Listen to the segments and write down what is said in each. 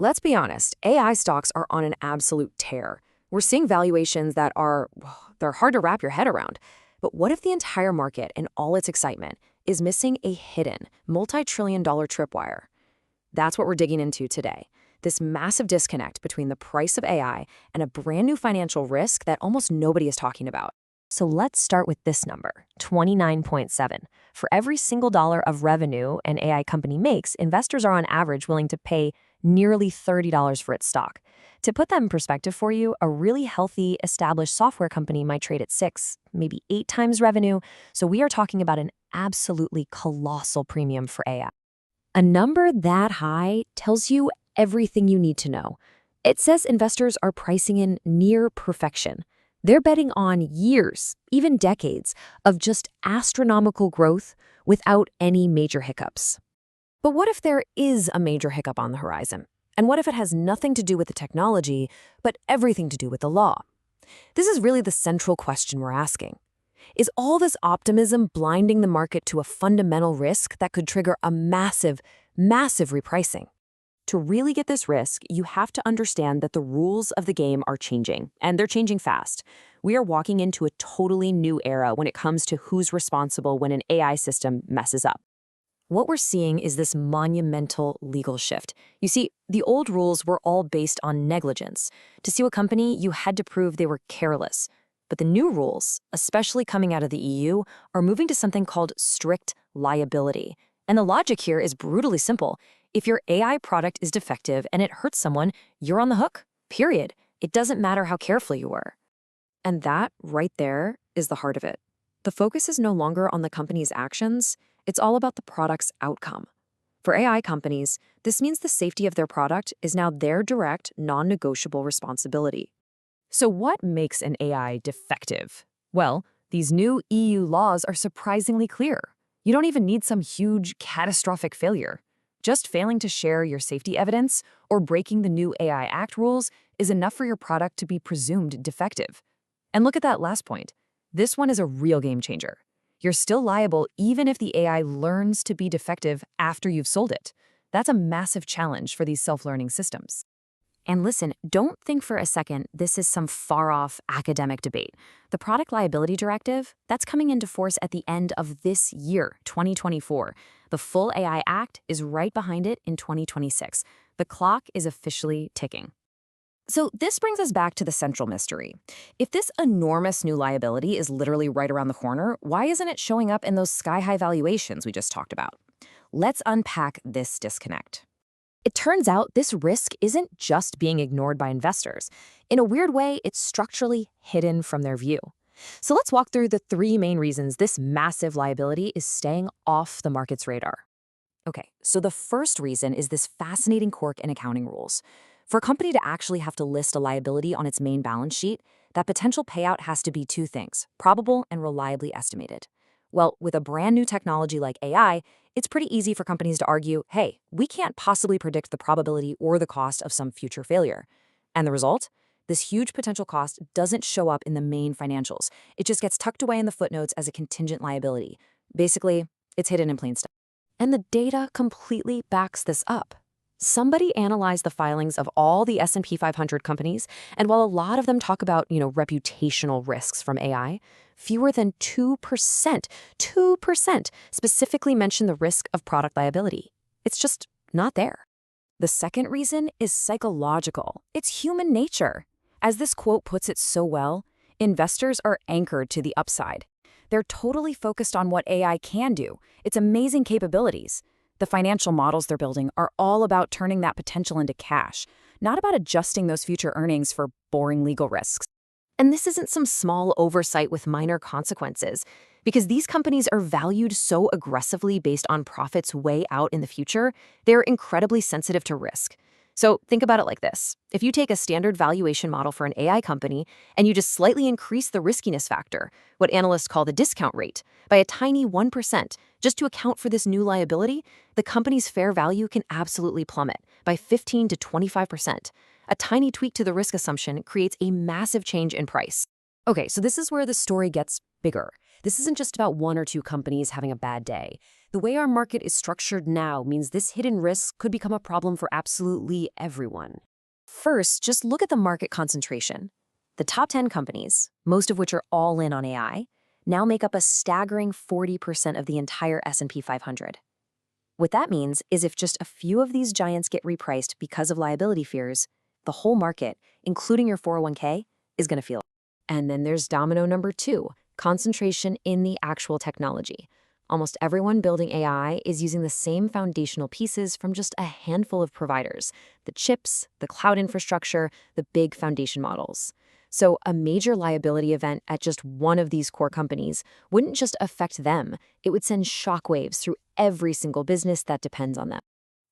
Let's be honest, AI stocks are on an absolute tear. We're seeing valuations that they're hard to wrap your head around. But what if the entire market and all its excitement is missing a hidden, multi-trillion-dollar tripwire? That's what we're digging into today. This massive disconnect between the price of AI and a brand new financial risk that almost nobody is talking about. So let's start with this number, 29.7. For every single dollar of revenue an AI company makes, investors are on average willing to pay nearly $30 for its stock. To put that in perspective for you, a really healthy, established software company might trade at 6, maybe 8 times revenue, so we are talking about an absolutely colossal premium for AI. A number that high tells you everything you need to know. It says investors are pricing in near perfection. They're betting on years, even decades, of just astronomical growth without any major hiccups. But what if there is a major hiccup on the horizon? And what if it has nothing to do with the technology, but everything to do with the law? This is really the central question we're asking. Is all this optimism blinding the market to a fundamental risk that could trigger a massive, massive repricing? To really get this risk, you have to understand that the rules of the game are changing, and they're changing fast. We are walking into a totally new era when it comes to who's responsible when an AI system messes up. What we're seeing is this monumental legal shift. You see, the old rules were all based on negligence. To sue a company, you had to prove they were careless. But the new rules, especially coming out of the EU, are moving to something called strict liability. And the logic here is brutally simple. If your AI product is defective and it hurts someone, you're on the hook, period. It doesn't matter how careful you were. And that, right there, is the heart of it. The focus is no longer on the company's actions. It's all about the product's outcome. For AI companies, this means the safety of their product is now their direct, non-negotiable responsibility. So what makes an AI defective? Well, these new EU laws are surprisingly clear. You don't even need some huge, catastrophic failure. Just failing to share your safety evidence or breaking the new AI Act rules is enough for your product to be presumed defective. And look at that last point. This one is a real game changer. You're still liable even if the AI learns to be defective after you've sold it. That's a massive challenge for these self-learning systems. And listen, don't think for a second this is some far-off academic debate. The Product Liability Directive, that's coming into force at the end of this year, 2024. The full AI Act is right behind it in 2026. The clock is officially ticking. So this brings us back to the central mystery. If this enormous new liability is literally right around the corner, why isn't it showing up in those sky-high valuations we just talked about? Let's unpack this disconnect. It turns out this risk isn't just being ignored by investors. In a weird way, it's structurally hidden from their view. So let's walk through the 3 main reasons this massive liability is staying off the market's radar. Okay, so the first reason is this fascinating quirk in accounting rules. For a company to actually have to list a liability on its main balance sheet, that potential payout has to be 2 things, probable and reliably estimated. Well, with a brand new technology like AI, it's pretty easy for companies to argue, hey, we can't possibly predict the probability or the cost of some future failure. And the result? This huge potential cost doesn't show up in the main financials. It just gets tucked away in the footnotes as a contingent liability. Basically, it's hidden in plain sight. And the data completely backs this up. Somebody analyzed the filings of all the S&P 500 companies, and while a lot of them talk about, reputational risks from AI, fewer than 2% specifically mention the risk of product liability. It's just not there. The second reason is psychological. It's human nature. As this quote puts it so well, investors are anchored to the upside. They're totally focused on what AI can do, its amazing capabilities. The financial models they're building are all about turning that potential into cash, not about adjusting those future earnings for boring legal risks. And this isn't some small oversight with minor consequences, because these companies are valued so aggressively based on profits way out in the future, they're incredibly sensitive to risk. So think about it like this. If you take a standard valuation model for an AI company and you just slightly increase the riskiness factor, what analysts call the discount rate, by a tiny 1%, just to account for this new liability, the company's fair value can absolutely plummet by 15 to 25%. A tiny tweak to the risk assumption creates a massive change in price. Okay, so this is where the story gets bigger. This isn't just about one or two companies having a bad day. The way our market is structured now means this hidden risk could become a problem for absolutely everyone. First, just look at the market concentration. The top 10 companies, most of which are all in on AI, now make up a staggering 40% of the entire S&P 500. What that means is if just a few of these giants get repriced because of liability fears, the whole market, including your 401k, is going to feel it. And then there's domino number two, concentration in the actual technology. Almost everyone building AI is using the same foundational pieces from just a handful of providers: the chips, the cloud infrastructure, the big foundation models. So a major liability event at just one of these core companies wouldn't just affect them, it would send shockwaves through every single business that depends on them.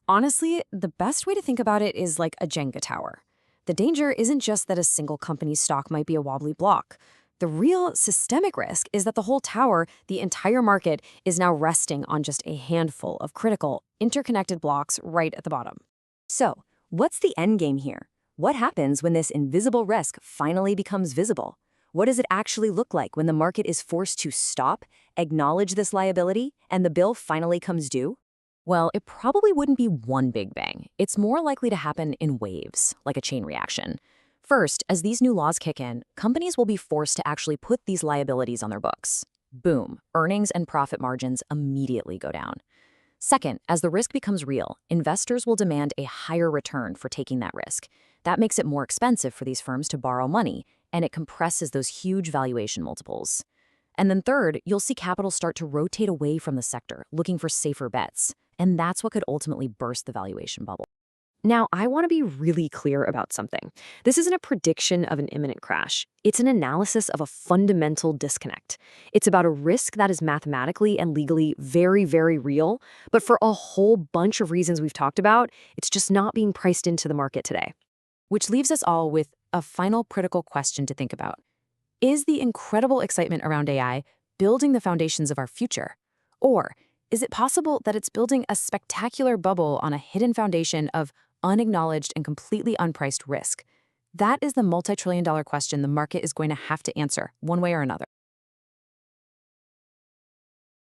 Honestly, the best way to think about it is like a Jenga tower. The danger isn't just that a single company's stock might be a wobbly block. The real systemic risk is that the whole tower, the entire market, is now resting on just a handful of critical, interconnected blocks right at the bottom. So, what's the end game here? What happens when this invisible risk finally becomes visible? What does it actually look like when the market is forced to stop, acknowledge this liability, and the bill finally comes due? Well, it probably wouldn't be one big bang. It's more likely to happen in waves, like a chain reaction. First, as these new laws kick in, companies will be forced to actually put these liabilities on their books. Boom, earnings and profit margins immediately go down. Second, as the risk becomes real, investors will demand a higher return for taking that risk. That makes it more expensive for these firms to borrow money, and it compresses those huge valuation multiples. And then third, you'll see capital start to rotate away from the sector, looking for safer bets. And that's what could ultimately burst the valuation bubble. Now, I want to be really clear about something. This isn't a prediction of an imminent crash. It's an analysis of a fundamental disconnect. It's about a risk that is mathematically and legally very, very real, but for a whole bunch of reasons we've talked about, it's just not being priced into the market today. Which leaves us all with a final critical question to think about. Is the incredible excitement around AI building the foundations of our future? Or is it possible that it's building a spectacular bubble on a hidden foundation of unacknowledged and completely unpriced risk? That is the multi-trillion-dollar question the market is going to have to answer, one way or another.